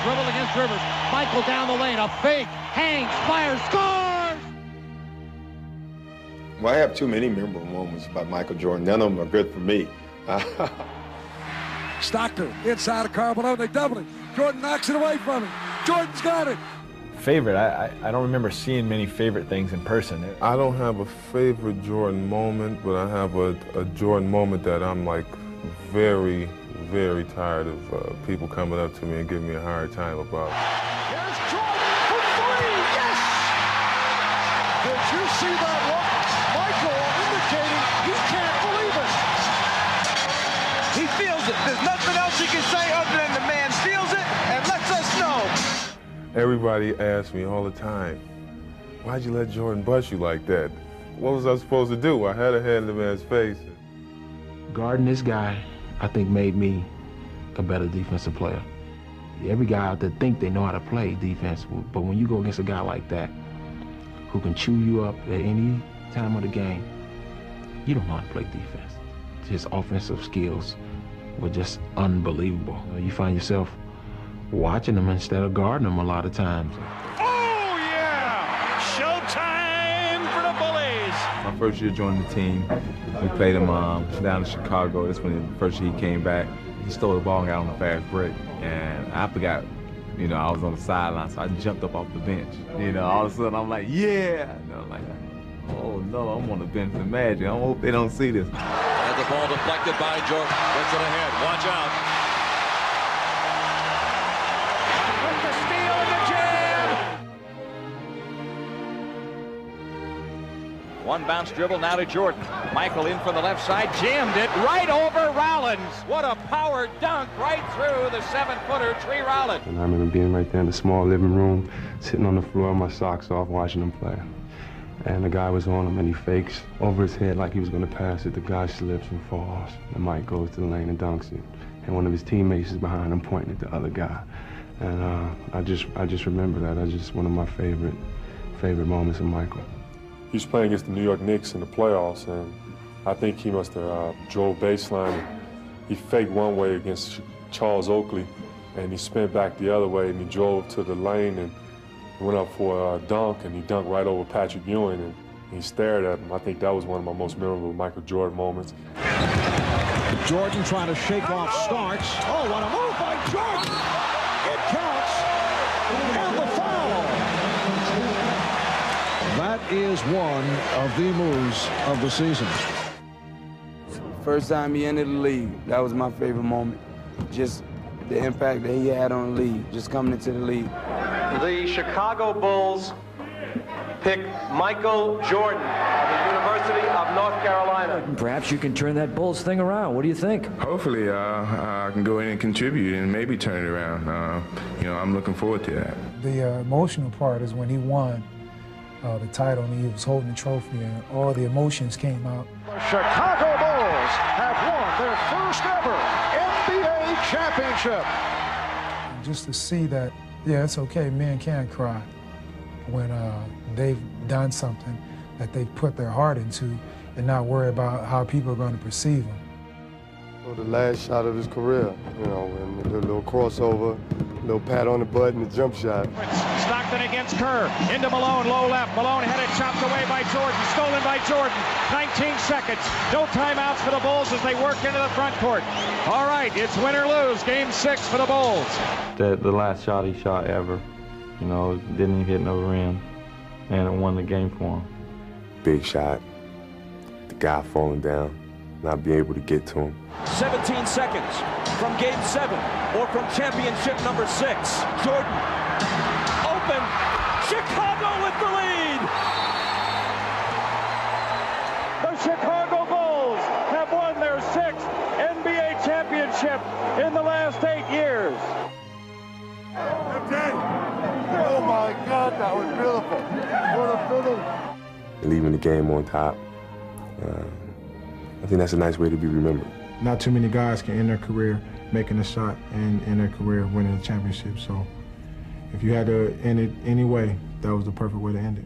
dribble against Rivers. Michael down the lane, a fake, hangs, fires, scores! Well, I have too many memorable moments about Michael Jordan. None of them are good for me. Stockton inside of Carbone, they double it. Jordan knocks it away from him. Jordan's got it. Favorite, I don't remember seeing many favorite things in person. I don't have a favorite Jordan moment, but I have a Jordan moment that I'm like very, very tired of people coming up to me and giving me a hard time about. Here's Jordan for three, yes! Did you see that look? Michael indicating he can't believe it. He feels it. There's nothing else he can say other than the man feels it and lets us know. Everybody asks me all the time, why'd you let Jordan bust you like that? What was I supposed to do? I had a head in the man's face. Guarding this guy, I think, made me a better defensive player. Every guy out there think they know how to play defense, but when you go against a guy like that, who can chew you up at any time of the game, you don't know how to play defense. His offensive skills were just unbelievable. You find yourself watching him instead of guarding him a lot of times. Oh, yeah! Showtime for the Bullies! My first year joining the team, we played him down in Chicago. That's when the first year he came back. He stole the ball and got on the fast break. And I forgot, I was on the sideline, so I jumped up off the bench. All of a sudden I'm like, yeah! And I'm like, oh no, I'm on the bench with Magic. I hope they don't see this. And the ball deflected by Jordan. Gets it ahead. Watch out. With the steal and the jam! One bounce dribble now to Jordan. Michael in from the left side, jammed it right over Rollins. What a power dunk right through the 7-footer, Tree Rollins. And I remember being right there in the small living room, sitting on the floor, my socks off, watching him play. And the guy was on him, and he fakes over his head like he was going to pass it. The guy slips and falls. And Mike goes to the lane and dunks it. And one of his teammates is behind him, pointing at the other guy. And I just remember that. That's just one of my favorite moments of Michael. He was playing against the New York Knicks in the playoffs, and I think he must have drove baseline. He faked one way against Charles Oakley, and he spent back the other way, and he drove to the lane and went up for a dunk, and he dunked right over Patrick Ewing, and he stared at him. I think that was one of my most memorable Michael Jordan moments. Jordan trying to shake off Starks. Oh, what a move by Jordan! It counts, and the foul. That is one of the moves of the season. First time he entered the league, that was my favorite moment. Just the impact that he had on the league, just coming into the league. The Chicago Bulls pick Michael Jordan of the University of North Carolina. Perhaps you can turn that Bulls thing around. What do you think? Hopefully I can go in and contribute and maybe turn it around. I'm looking forward to that. The emotional part is when he won the title and he was holding the trophy and all the emotions came out. The Chicago Bulls have won their first ever NBA championship. And just to see that, yeah, it's okay, men can cry when they've done something that they've put their heart into and not worry about how people are going to perceive them. The last shot of his career, and the little crossover, little pat on the butt and the jump shot. Stockton against Kerr, into Malone, low left. Malone had it chopped away by Jordan, stolen by Jordan. 19 seconds, no timeouts for the Bulls as they work into the front court. All right, it's win or lose, game 6 for the Bulls. The last shot he shot ever, didn't even hit no rim, and it won the game for him. Big shot, the guy falling down, not being able to get to him. 17 seconds from game 7 or from championship number 6. Jordan, open, Chicago with the lead. The Chicago Bulls have won their 6th NBA championship in the last 8 years. Oh my God, that was beautiful. What a finish. Leaving the game on top. I think that's a nice way to be remembered. Not too many guys can end their career making a shot and end their career winning a championship. So if you had to end it any way, that was the perfect way to end it.